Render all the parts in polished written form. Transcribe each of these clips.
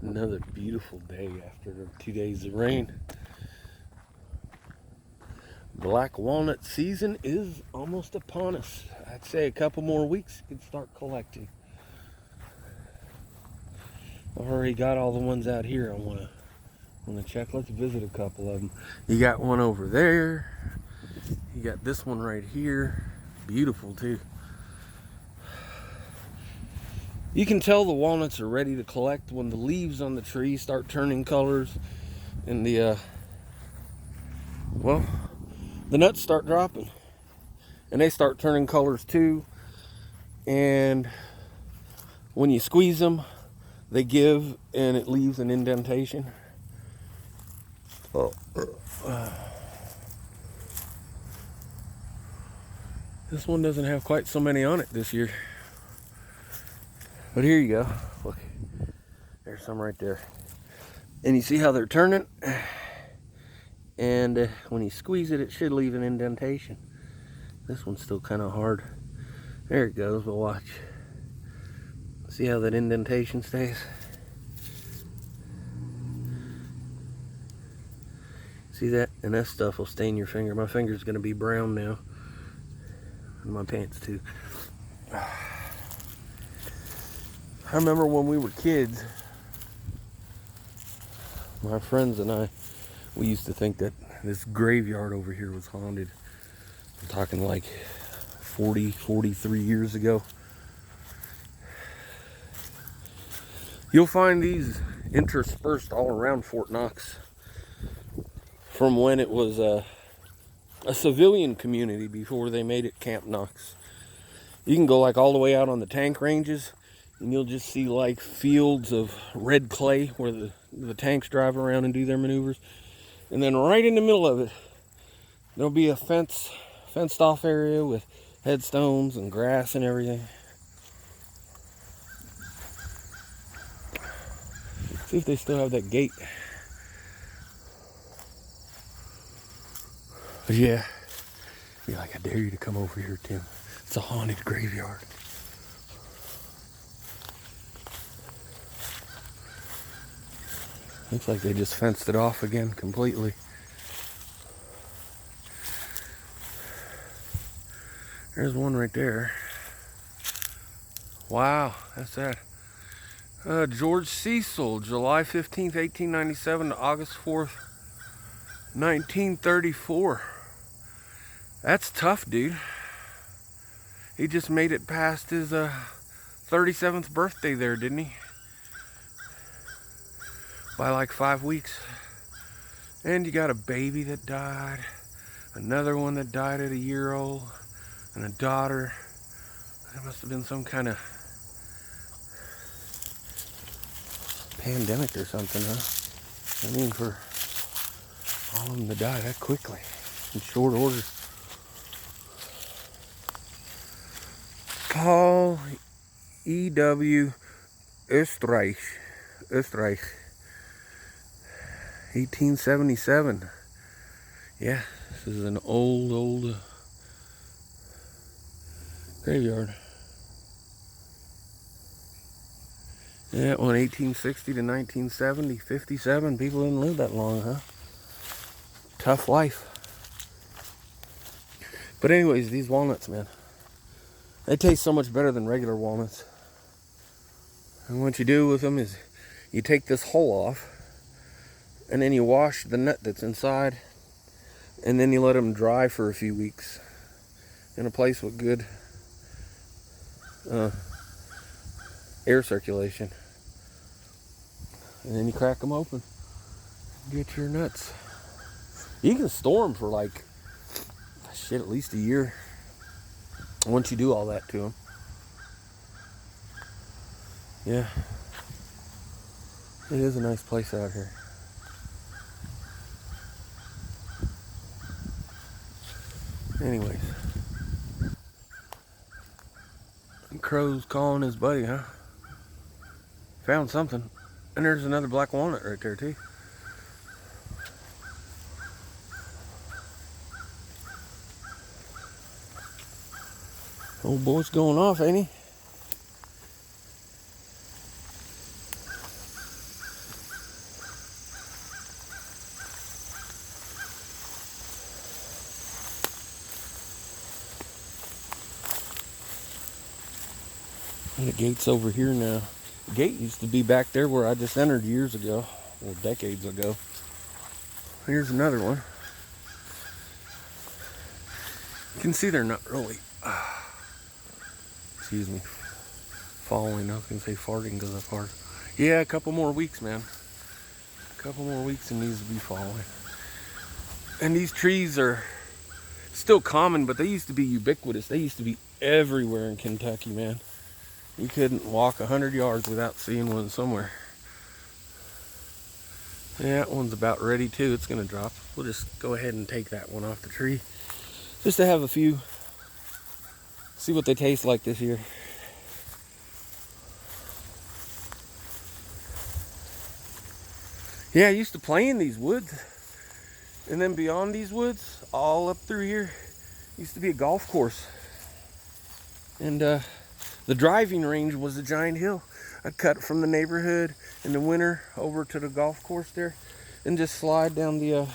Another beautiful day after 2 days of rain. Black walnut season is almost upon us. I'd say a couple more weeks you can start collecting. I've already got all the ones out here I want to check. Let's visit a couple of them. You got one over there. You got this one right here. Beautiful too. You can tell the walnuts are ready to collect when the leaves on the tree start turning colors and the nuts start dropping and they start turning colors too. And when you squeeze them, they give and it leaves an indentation. This one doesn't have quite so many on it this year. But here you go. Look, there's some right there. And you see how they're turning? And when you squeeze it, it should leave an indentation. This one's still kind of hard. There it goes, but watch. See how that indentation stays? See that? And that stuff will stain your finger. My finger's gonna be brown now. And my pants too. I remember when we were kids, my friends and I, we used to think that this graveyard over here was haunted. I'm talking like 43 years ago. You'll find these interspersed all around Fort Knox from when it was a civilian community before they made it Camp Knox. You can go like all the way out on the tank ranges and you'll just see like fields of red clay where the tanks drive around and do their maneuvers. And then right in the middle of it, there'll be a fenced off area with headstones and grass and everything. See if they still have that gate. But yeah, be like, I dare you to come over here, Tim. It's a haunted graveyard. Looks like they just fenced it off again completely. There's one right there. Wow, that's that. George Cecil, July 15th, 1897 to August 4th, 1934. That's tough, dude. He just made it past his 37th birthday there, didn't he? By like 5 weeks. And you got a baby that died, another one that died at a year old, and a daughter. There must have been some kind of pandemic or something, huh? I mean, for all of them to die that quickly in short order. Paul E.W. Österreich, 1877. Yeah, this is an old graveyard. Yeah, on 1860 to 1970, 57. People didn't live that long, huh? Tough life. But anyways, these walnuts, man, they taste so much better than regular walnuts. And what you do with them is you take this hull off, and then you wash the nut that's inside, and then you let them dry for a few weeks in a place with good air circulation. And then you crack them open, get your nuts. You can store them for like, shit, at least a year once you do all that to them. Yeah, it is a nice place out here. Anyways, Crow's calling his buddy, huh? Found something. And there's another black walnut right there too. Old boy's going off, ain't he? And the gate's over here now. The gate used to be back there where I just entered years ago, or decades ago. Here's another one. You can see they're not really, excuse me, falling. I was going to say farting because I fart. Yeah, a couple more weeks, man. A couple more weeks and these will be falling. And these trees are still common, but they used to be ubiquitous. They used to be everywhere in Kentucky, man. You couldn't walk 100 yards without seeing one somewhere. Yeah, that one's about ready too. It's going to drop. We'll just go ahead and take that one off the tree. Just to have a few. See what they taste like this year. Yeah, I used to play in these woods. And then beyond these woods, all up through here, used to be a golf course. And the driving range was a giant hill. I'd cut from the neighborhood in the winter over to the golf course there and just slide down the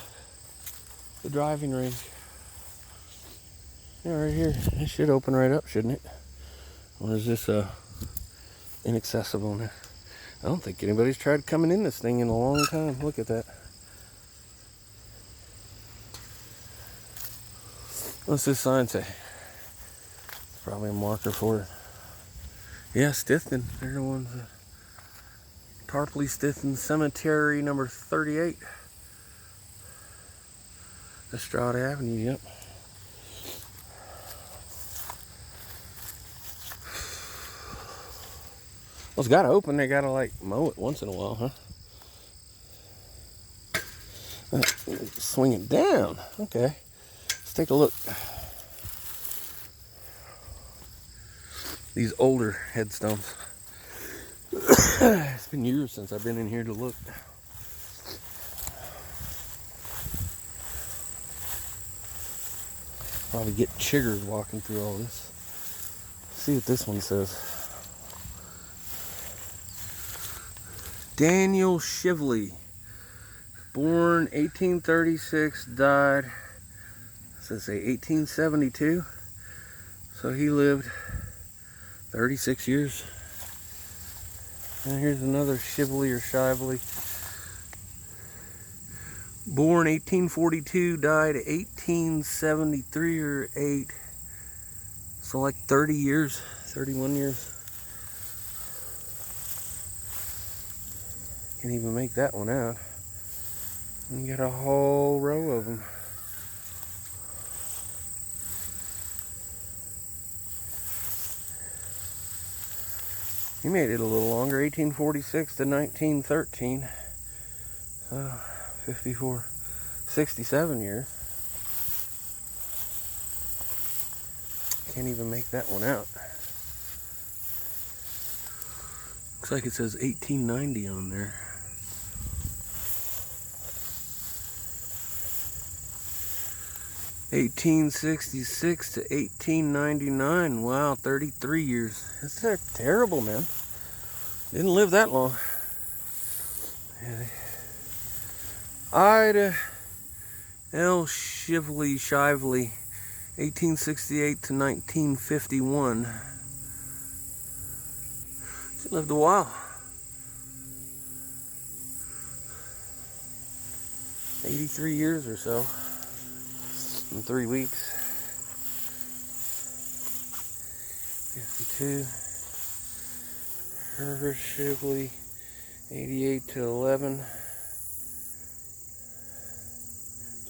driving range. Yeah, right here. It should open right up, shouldn't it? Or is this inaccessible now? I don't think anybody's tried coming in this thing in a long time. Look at that. What's this sign say? It's probably a marker for it. Yeah, Stithton. They're the ones. Tarpley Stithton Cemetery number 38. Estrada Avenue, yep. Well, it's got to open. They got to like mow it once in a while, huh? Swing it down. Okay. Let's take a look. These older headstones. It's been years since I've been in here to look. Probably get chiggers walking through all this. See what this one says. Daniel Shively, born 1836, died, does it say 1872? So he lived 36 years. And here's another Shively or Shively. Born 1842, died 1873 or 8. So like 30 years, 31 years. Can't even make that one out. And you got a whole row of them. He made it a little longer, 1846 to 1913. 54, 67 years. Can't even make that one out. Looks like it says 1890 on there. (1866 to 1899). Wow, 33 years. That's terrible, man. Didn't live that long. Yeah, Ida L. Shively, 1868 to 1951. She lived a while. 83 years or so. In 3 weeks. 52. Herbert Shively, 88 to 11.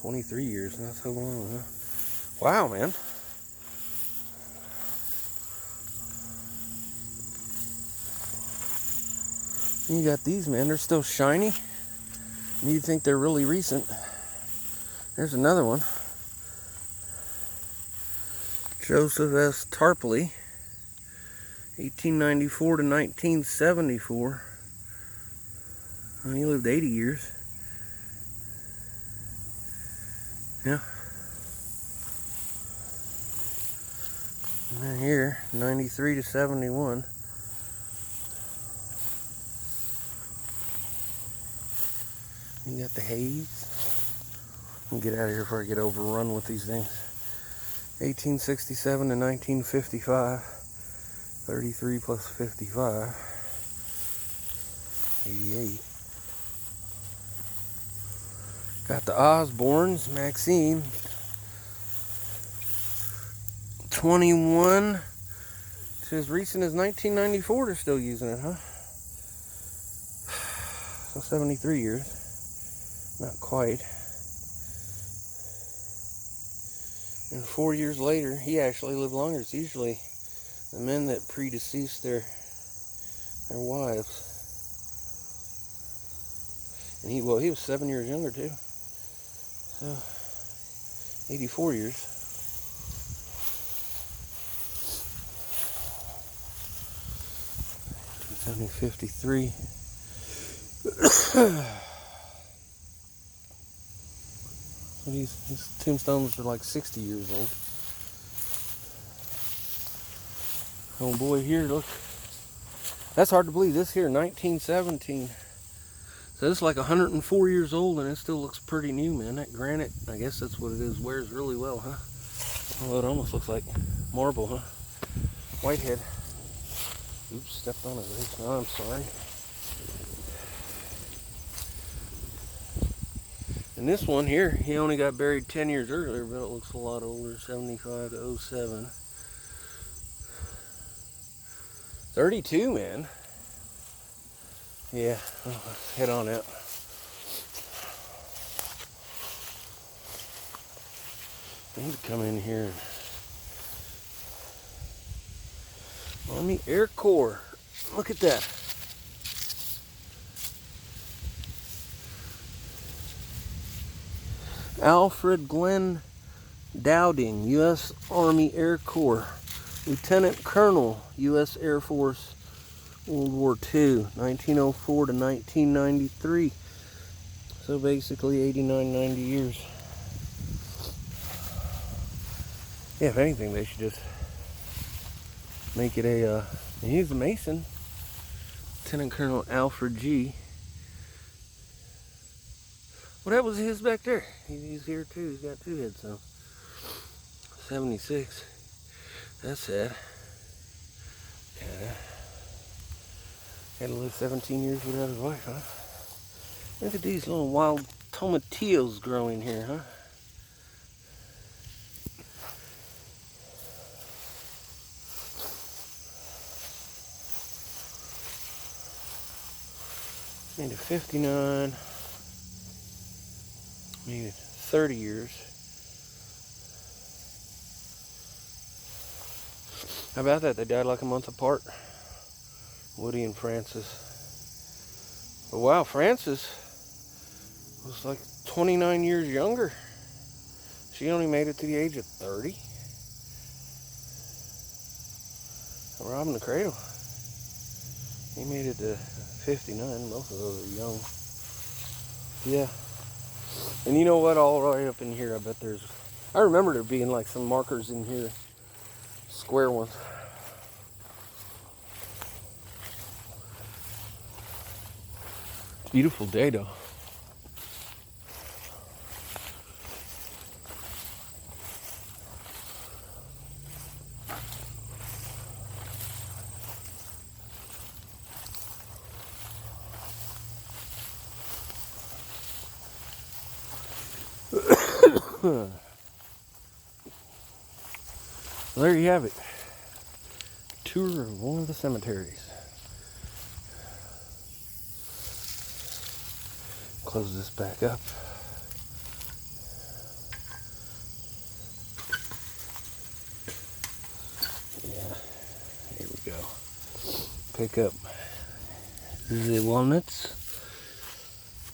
23 years, not so long, huh? Wow, man. You got these, man. They're still shiny. You'd think they're really recent. There's another one. Joseph S. Tarpley, 1894 to 1974. He lived 80 years. Yeah. And then here, 93 to 71. You got the haze. Let me get out of here before I get overrun with these things. 1867 to 1955. 33 plus 55. 88. Got the Osborns, Maxine. 21. It's as recent as 1994 they're still using it, huh? So 73 years. Not quite. And 4 years later, he actually lived longer. It's usually the men that predeceased their wives. And he was 7 years younger too. So 84 years. It's only 53. So these tombstones are like 60 years old. Oh boy, here, look. That's hard to believe. This here, 1917. So it's like 104 years old and it still looks pretty new, man. That granite, I guess that's what it is, wears really well, huh? Well, it almost looks like marble, huh? Whitehead. Oops, stepped on it. Oh, I'm sorry. And this one here, he only got buried 10 years earlier, but it looks a lot older, 75 to 07. 32, man. Yeah, let's head on out. I need to come in here. Army Air Corps. Look at that. Alfred Glenn Dowding, U.S. Army Air Corps. Lieutenant Colonel, U.S. Air Force, World War II, 1904 to 1993. So basically 89, 90 years. Yeah, if anything, they should just make it a, he's a Mason. Lieutenant Colonel Alfred G. Well, that was his back there. He's here too. He's got two heads, so. 76. That's sad. Yeah. Had to live 17 years without his wife, huh? Look at these little wild tomatillos growing here, huh? Maybe 59. Maybe 30 years. How about that? They died like a month apart. Woody and Frances. But wow, Frances was like 29 years younger. She only made it to the age of 30. Robbing the cradle. He made it to 59. Both of those are young. Yeah. And you know what? All right up in here, I bet there's... I remember there being like some markers in here. Square ones. Beautiful day though. Well, there you have it. Tour of one of the cemeteries. Close this back up. Yeah, here we go. Pick up the walnuts.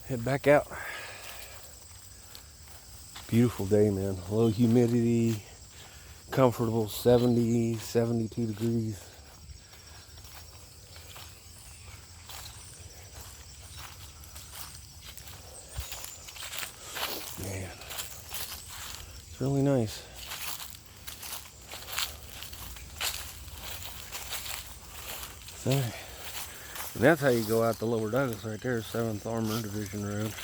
Head back out. Beautiful day, man. Low humidity. Comfortable 70, 72 degrees. Man, it's really nice. So, and that's how you go out the Lower Douglas right there, 7th Armored Division Road.